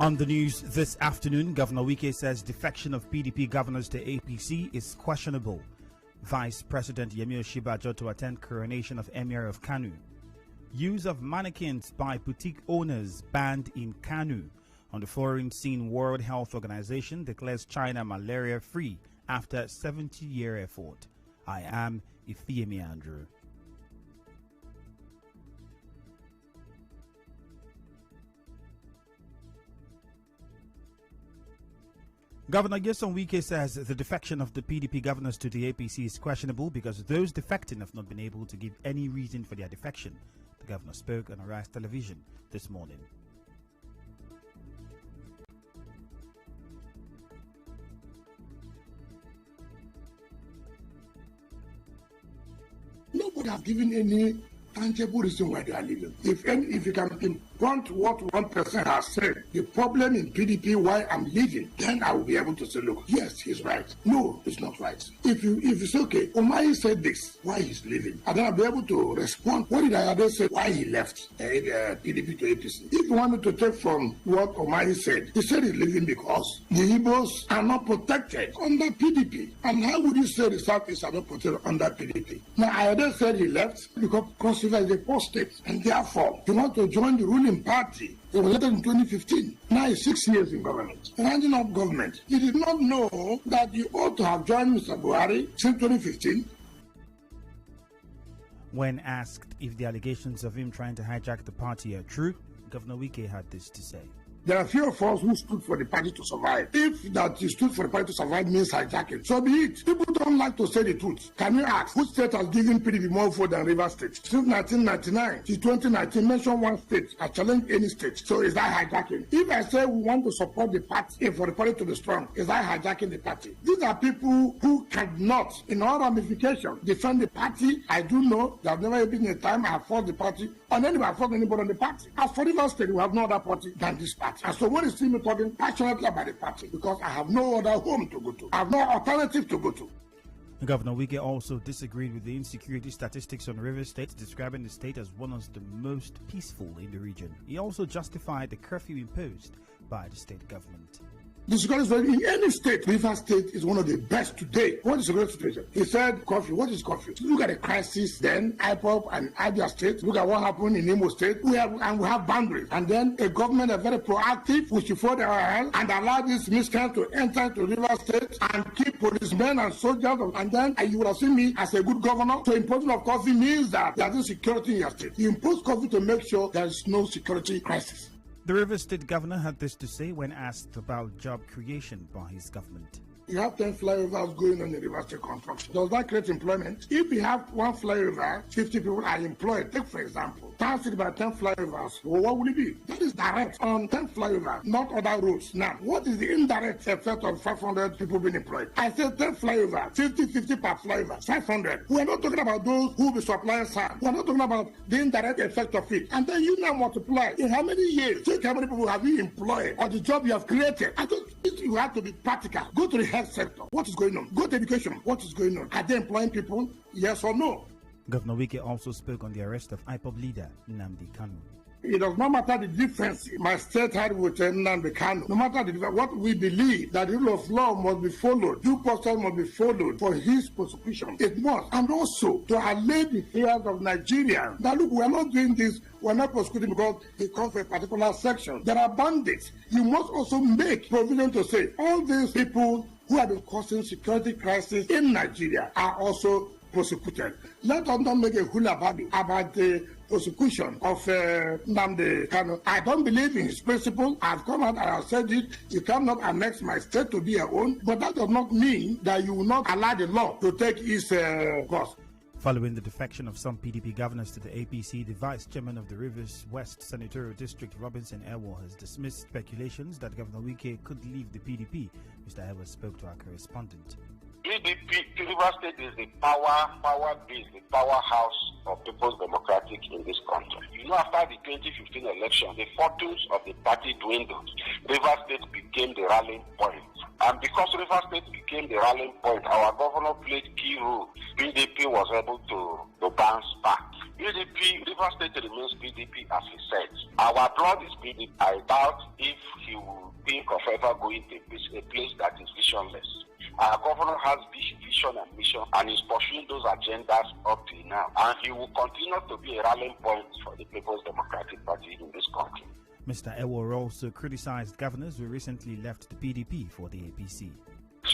On the news this afternoon, Governor Wike says defection of PDP governors to APC is questionable. Vice President Yemi Oshibajo to attend coronation of Emir of Kanu. Use of mannequins by boutique owners banned in Kanu. On the foreign scene, World Health Organization declares China malaria-free after 70-year effort. I am Ifiemi Andrew. Governor Nyesom Wike says the defection of the PDP governors to the APC is questionable because those defecting have not been able to give any reason for their defection. The governor spoke on Arise Television this morning. Nobody has given any tangible reason why they are leaving. If you can pinpoint what one person has said, the problem in PDP why I'm leaving, then I will be able to say, look, yes, he's right. No, it's not right. If you say, okay, Omai said this, why he's leaving, and then I'll be able to respond. What did Ayade say? Why he left PDP to APC? If you wanted to take from what Omai said, he said he's leaving because the Igbos are not protected under PDP. And how would you say the Southeast are not protected under PDP? Now, Ayade said he left because is a post-state, and therefore he wants to join the ruling party. He was elected in 2015. Now he's 6 years in government. Handing up government. He did not know that you ought to have joined Mr. Buhari since 2015. When asked if the allegations of him trying to hijack the party are true, Governor Wike had this to say. There are few of us who stood for the party to survive. If that you stood for the party to survive means hijacking, so be it. People don't like to say the truth. Can you ask which state has given PDP more vote than Rivers State? Since 1999 to 2019, mention one state. I challenge any state. So is that hijacking? If I say we want to support the party for the party to be strong, is that hijacking the party? These are people who cannot, in all ramifications, defend the party. I do know there has never been a time I have fought the party, or anybody have fought anybody on the party. As for Rivers State, we have no other party than this party. And so when you see me talking passionately about the party, because I have no other home to go to. I have no alternative to go to. Governor Wike also disagreed with the insecurity statistics on Rivers State, describing the state as one of the most peaceful in the region. He also justified the curfew imposed by the state government. The security situation in any state, Rivers State is one of the best today. What is the security situation? He said curfew. What is curfew? Look at the crisis then, IPOP and Abia State. Look at what happened in Imo State. We have boundaries. And then a government is very proactive, which should fold their hands and allow these miscreants to enter into Rivers State and keep policemen and soldiers. And then you would have seen me as a good governor. So imposition of curfew means that there is insecurity in your state. You impose curfew to make sure there is no security crisis. The Rivers State governor had this to say when asked about job creation by his government. You have 10 flyovers going on in River State construction. Does that create employment? If you have one flyover, 50 people are employed. Take, for example, times it by 10 flyovers. Well, what will it be? That is direct on 10 flyovers, not other roads. Now, what is the indirect effect of 500 people being employed? I said 10 flyovers, 50 per flyover, 500. We are not talking about those who will be supplying sand. We are not talking about the indirect effect of it. And then you now multiply. In how many years? Check how many people have you employed or the job you have created. I don't think you have to be practical. Go to the health sector. What is going on? Go to education. What is going on? Are they employing people? Yes or no? Governor Wike also spoke on the arrest of IPOP leader Nnamdi Kanu. It does not matter the difference my state had with Nnamdi Kanu. No matter the difference, what we believe that the rule of law must be followed, due process must be followed for his prosecution. It must. And also to allay the fears of Nigerians that look, we are not doing this, we are not prosecuting because he comes from a particular section. There are bandits. You must also make provision to say all these people who have been causing security crisis in Nigeria are also prosecuted. Let us not make a hula baby about the prosecution of Nnamdi Kanu. I don't believe in his principle. I've come out and I've said it. You cannot annex my state to be your own, but that does not mean that you will not allow the law to take its course. Following the defection of some PDP governors to the APC, the vice chairman of the Rivers West Senatorial District, Robinson Ewo, has dismissed speculations that Governor Wike could leave the PDP. Mr. Ewo spoke to our correspondent. PDP, Rivers State is the power base, the powerhouse of People's Democratic in this country. You know, after the 2015 election, the fortunes of the party dwindled. Rivers State became the rallying point. And because Rivers State became the rallying point, our governor played key role. PDP was able to bounce back. PDP, River State remains PDP as he said. Our blood is PDP. I doubt if he will think of ever going to a place that is visionless. Our governor has vision and mission and is pursuing those agendas up till now. And he will continue to be a rallying point for the People's Democratic Party in this country. Mr. Ewor also criticized governors who recently left the PDP for the APC.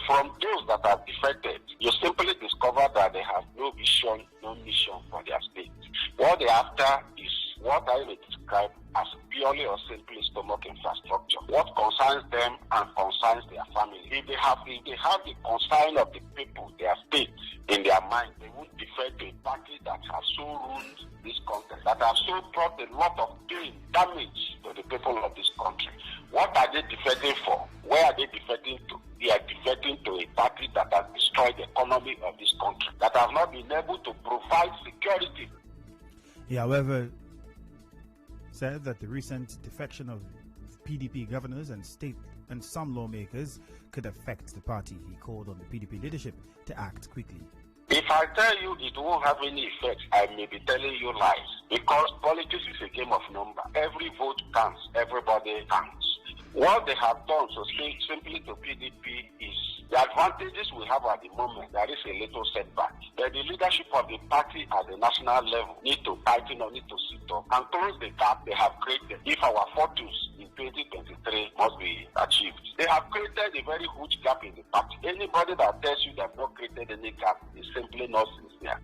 From those that are defected, you simply discover that they have no vision, no mission for their state. What they're after is what I would describe as purely or simply stomach infrastructure. What concerns them and concerns their family. If they have the concern of the people, their state, in their mind, they would defer to a party that has so ruined this country, that has so brought a lot of pain, damage to the people of this country. What are they defending for? Where are they defending to? They are defending to a party that has destroyed the economy of this country, that has not been able to provide security. He, however, said that the recent defection of PDP governors and state and some lawmakers could affect the party. He called on the PDP leadership to act quickly. If I tell you it won't have any effect, I may be telling you lies. Because politics is a game of number. Every vote counts. Everybody counts. What they have done, so simply to PDP, is the advantages we have at the moment. There is a little setback. But the leadership of the party at the national level need to tighten or need to sit up and close the gap they have created if our fortunes in 2023 must be achieved. They have created a very huge gap in the party. Anybody that tells you they have not created any gap is simply not sincere.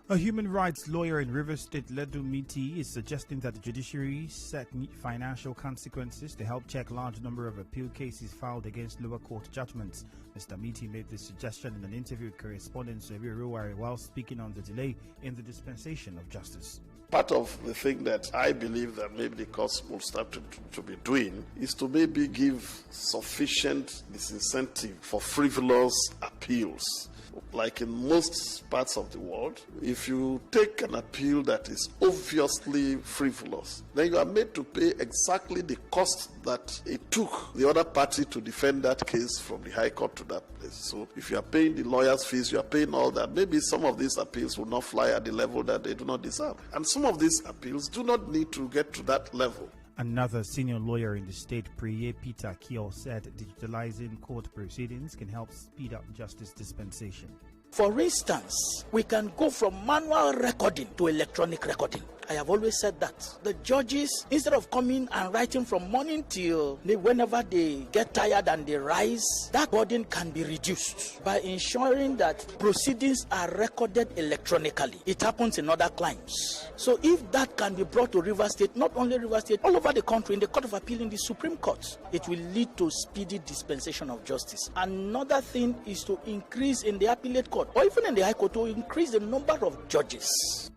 A human rights lawyer in Rivers State, Ledu Miti, is suggesting that the judiciary set financial consequences to help check large number of appeal cases filed against lower court judgments. Mr. Miti made this suggestion in an interview with correspondent Sevi Ruwari while speaking on the delay in the dispensation of justice. Part of the thing that I believe that maybe the courts will start to be doing is to maybe give sufficient disincentive for frivolous appeals. Like in most parts of the world, if you take an appeal that is obviously frivolous, then you are made to pay exactly the cost that it took the other party to defend that case from the High Court to that place. So if you are paying the lawyer's fees, you are paying all that, maybe some of these appeals will not fly at the level that they do not deserve. And some of these appeals do not need to get to that level. Another senior lawyer in the state, Priye Peter Kiel, said digitalizing court proceedings can help speed up justice dispensation. For instance, we can go from manual recording to electronic recording. I have always said that. The judges, instead of coming and writing from morning till whenever they get tired and they rise, that burden can be reduced by ensuring that proceedings are recorded electronically. It happens in other climes. So if that can be brought to River State, not only River State, all over the country, in the Court of Appeal, in the Supreme Court, it will lead to speedy dispensation of justice. Another thing is to increase in the appellate court, or even in the High Court, to increase the number of judges.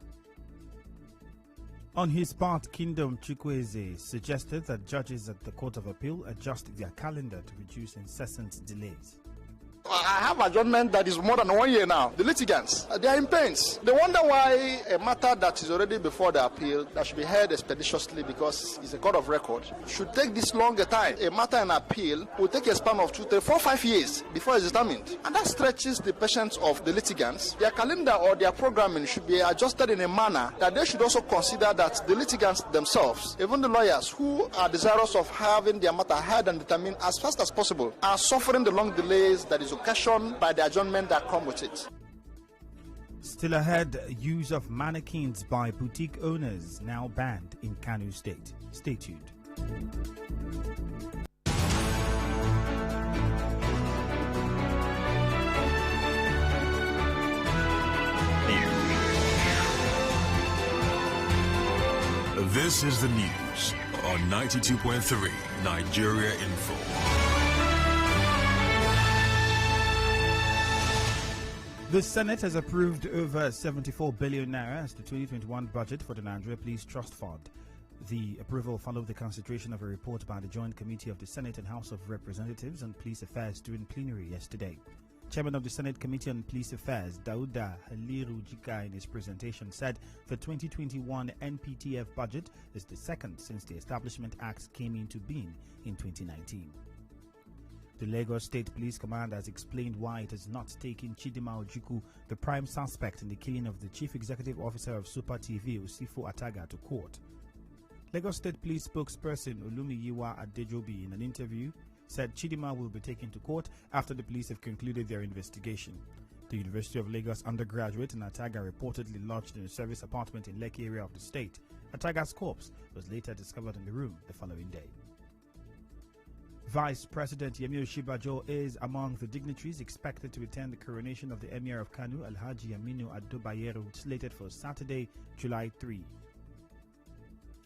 On his part, Kingdom Chukwueze suggested that judges at the Court of Appeal adjust their calendar to reduce incessant delays. I have adjournment that is more than 1 year now. The litigants, they are in pains. They wonder why a matter that is already before the appeal, that should be heard expeditiously because it's a court of record, should take this longer time. A matter in appeal will take a span of 2, 3, 4, 5 years before it's determined. And that stretches the patience of the litigants. Their calendar or their programming should be adjusted in a manner that they should also consider that the litigants themselves, even the lawyers who are desirous of having their matter heard and determined as fast as possible, are suffering the long delays that is occasioned by the adjournment that come with it. Still ahead, use of mannequins by boutique owners now banned in Kano State. Stay tuned. This is the news on 92.3 Nigeria Info. The Senate has approved over 74 billion naira as the 2021 budget for the Nigeria Police Trust Fund. The approval followed the consideration of a report by the Joint Committee of the Senate and House of Representatives on Police Affairs during plenary yesterday. Chairman of the Senate Committee on Police Affairs, Dauda Haliru Jika, in his presentation said the 2021 NPTF budget is the second since the Establishment Act came into being in 2019. The Lagos State Police Command has explained why it has not taken Chidima Ojukwu, the prime suspect in the killing of the Chief Executive Officer of Super TV, Osifo Ataga, to court. Lagos State Police spokesperson Olumiyiwa Adejobi, in an interview, said Chidima will be taken to court after the police have concluded their investigation. The University of Lagos undergraduate and Ataga reportedly lodged in a service apartment in Lekki area of the state. Ataga's corpse was later discovered in the room the following day. Vice President Yemi Osinbajo is among the dignitaries expected to attend the coronation of the Emir of Kano, Alhaji Aminu Ado Bayero, slated for Saturday, July 3.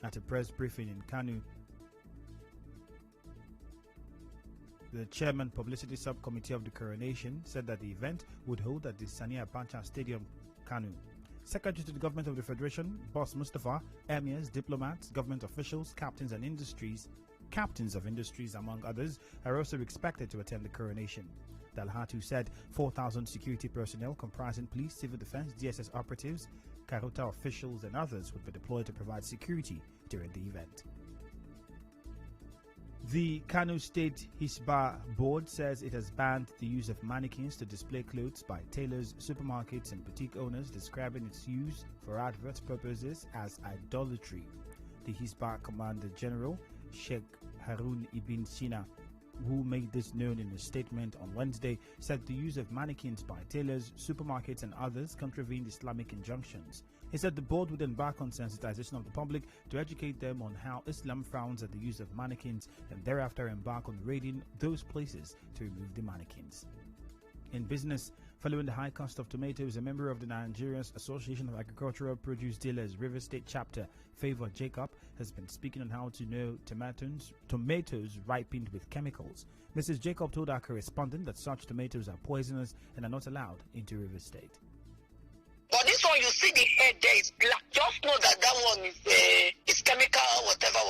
At a press briefing in Kano, the chairman publicity subcommittee of the coronation said that the event would hold at the Sani Abacha Stadium, Kano. Secretary to the government of the Federation, Boss Mustafa, emirs, diplomats, government officials, captains of industries, among others, are also expected to attend the coronation. Dalhatu said 4,000 security personnel comprising police, civil defense, DSS operatives, Karuta officials, and others would be deployed to provide security during the event. The Kano State Hisba Board says it has banned the use of mannequins to display clothes by tailors, supermarkets, and boutique owners, describing its use for advert purposes as idolatry. The Hisba Commander General, Sheikh Harun Ibn Sina, who made this known in a statement on Wednesday, said the use of mannequins by tailors, supermarkets, and others contravened Islamic injunctions. He said the board would embark on sensitization of the public to educate them on how Islam frowns at the use of mannequins and thereafter embark on raiding those places to remove the mannequins. In business, following the high cost of tomatoes, a member of the Nigerian Association of Agricultural Produce Dealers River State Chapter, Favor Jacob, has been speaking on how to know tomatoes ripened with chemicals. Mrs. Jacob told our correspondent that such tomatoes are poisonous and are not allowed into River State. But this one, you see the head there is black. Just know that one is chemical, whatever.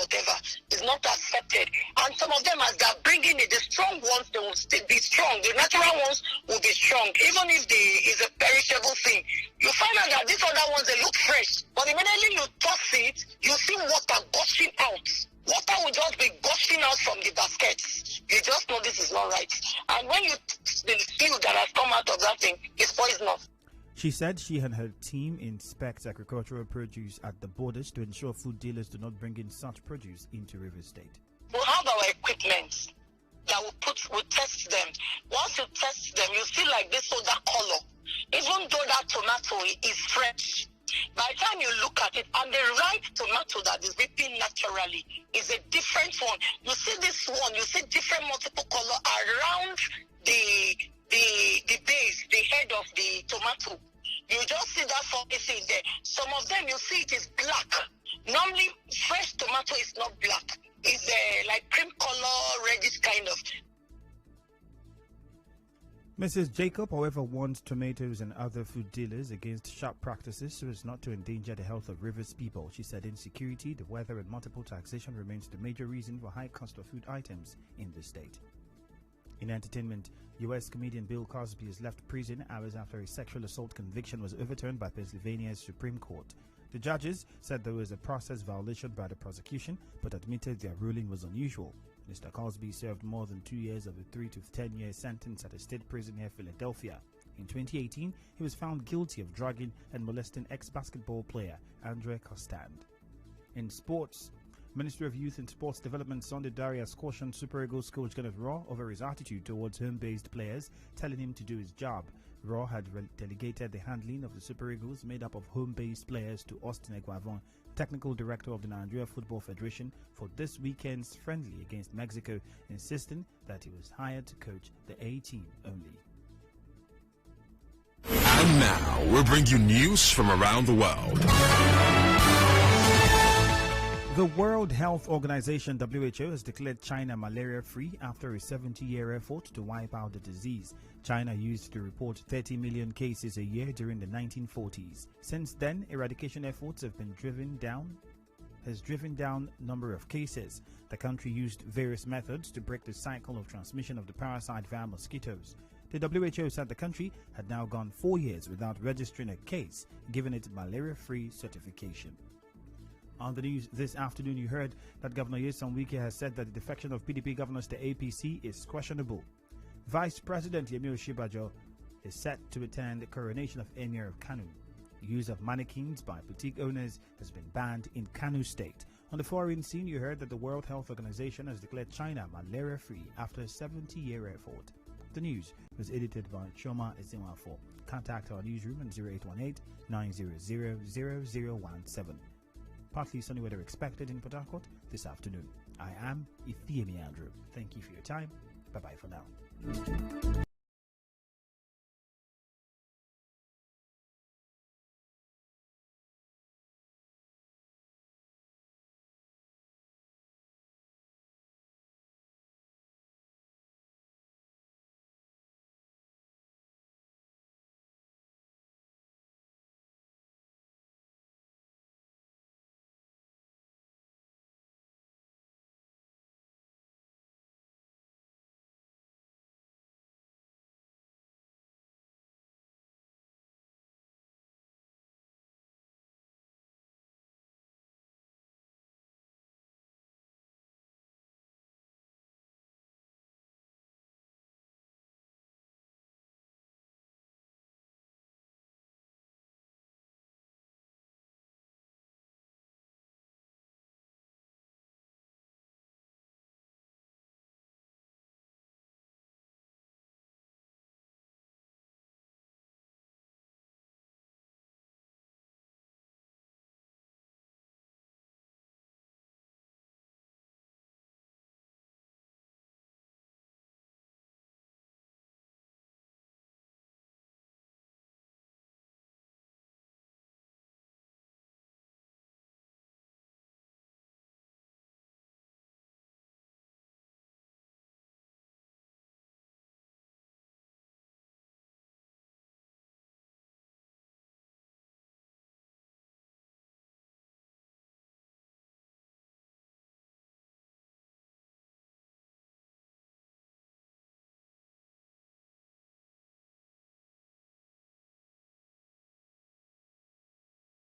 It's not accepted. And some of them, as they're bringing it, the strong ones, they will still be strong. The natural ones will be strong. Even if it's a perishable thing. You find out that these other ones, they look fresh. But immediately you toss it, you see water gushing out. Water will just be gushing out from the baskets. You just know this is not right. And when you the fluid that has come out of that thing is poisonous. She said she and her team inspect agricultural produce at the borders to ensure food dealers do not bring in such produce into River State. We have our equipment that we test them. Once you test them, you see like this other color. Even though that tomato is fresh, by the time you look at it, and the right tomato that is ripening naturally is a different one. You see this one, you see different multiple color around the base, the head of the tomato. You just see that funny thing there. Some of them you see it is black. Normally, fresh tomato is not black. It's like cream color, reddish kind of. Mrs. Jacob, however, warned tomatoes and other food dealers against sharp practices so as not to endanger the health of Rivers people. She said insecurity, the weather, and multiple taxation remains the major reason for high cost of food items in the state. In entertainment, U.S. comedian Bill Cosby has left prison hours after a sexual assault conviction was overturned by Pennsylvania's Supreme Court. The judges said there was a process violation by the prosecution, but admitted their ruling was unusual. Mr. Cosby served more than 2 years of a 3 to 10-year sentence at a state prison near Philadelphia. In 2018, he was found guilty of drugging and molesting ex-basketball player Andre Costand. In sports, Ministry of Youth and Sports Development Sunday Darius cautioned Super Eagles coach Kenneth Raw over his attitude towards home-based players, telling him to do his job. Raw had delegated the handling of the Super Eagles, made up of home-based players, to Austin Eguavon, technical director of the Nigeria Football Federation, for this weekend's friendly against Mexico, insisting that he was hired to coach the A team only. And now we'll bring you news from around the world. The World Health Organization WHO has declared China malaria-free after a 70-year effort to wipe out the disease. China used to report 30 million cases a year during the 1940s. Since then, eradication efforts have been driven down number of cases. The country used various methods to break the cycle of transmission of the parasite via mosquitoes. The WHO said the country had now gone 4 years without registering a case, giving it malaria-free certification. On the news this afternoon, you heard that Governor Nyesom Wike has said that the defection of PDP governors to APC is questionable. Vice President Yemi Osinbajo is set to attend the coronation of Emir of Kano. The use of mannequins by boutique owners has been banned in Kano State. On the foreign scene, you heard that the World Health Organization has declared China malaria-free after a 70-year effort. The news was edited by Choma Ezinwafo. Contact our newsroom on 0818-900-0017. Partly sunny weather expected in Port Harcourt this afternoon. I am Ifiemi Andrew. Thank you for your time. Bye-bye for now.